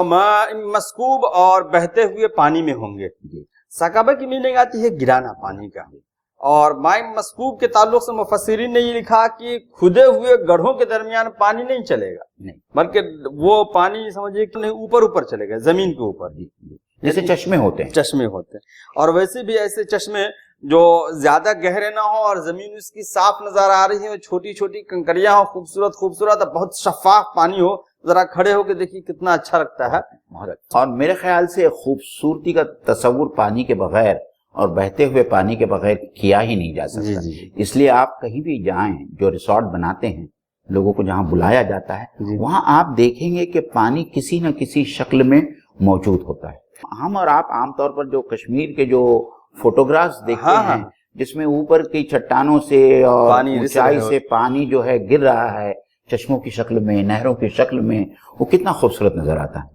मस्कूब और बहते हुए पानी में होंगे। सकाबा की मीनिंग आती है गिराना पानी का। और माई मस्कूब के ताल्लुक से मुफस्सिरीन ने ये लिखा कि खुदे हुए गड्ढों के दरमियान पानी नहीं चलेगा, नहीं, बल्कि वो पानी समझिए कि नहीं ऊपर ऊपर चलेगा, जमीन के ऊपर, जैसे चश्मे होते हैं। चश्मे होते हैं। और वैसे भी ऐसे चश्मे जो ज्यादा गहरे ना हो और जमीन उसकी साफ नजर आ रही है, छोटी छोटी कंकरियां हो, खूबसूरत खूबसूरत, बहुत शफाफ पानी हो, जरा खड़े होके देखिए कितना अच्छा लगता है। और मेरे ख्याल से खूबसूरती का तस्वुर पानी के बगैर और बहते हुए पानी के बगैर किया ही नहीं जा सकता। इसलिए आप कहीं भी जाएं, जो रिसोर्ट बनाते हैं, लोगों को जहां बुलाया जाता है, वहां आप देखेंगे कि पानी किसी न किसी शक्ल में मौजूद होता है। हम और आप आमतौर पर जो कश्मीर के जो फोटोग्राफ्स देखते हैं, जिसमें ऊपर की चट्टानों से और ऊंचाई से पानी जो है गिर रहा है चश्मों की शक्ल में, नहरों की शक्ल में, वो कितना खूबसूरत नजर आता है।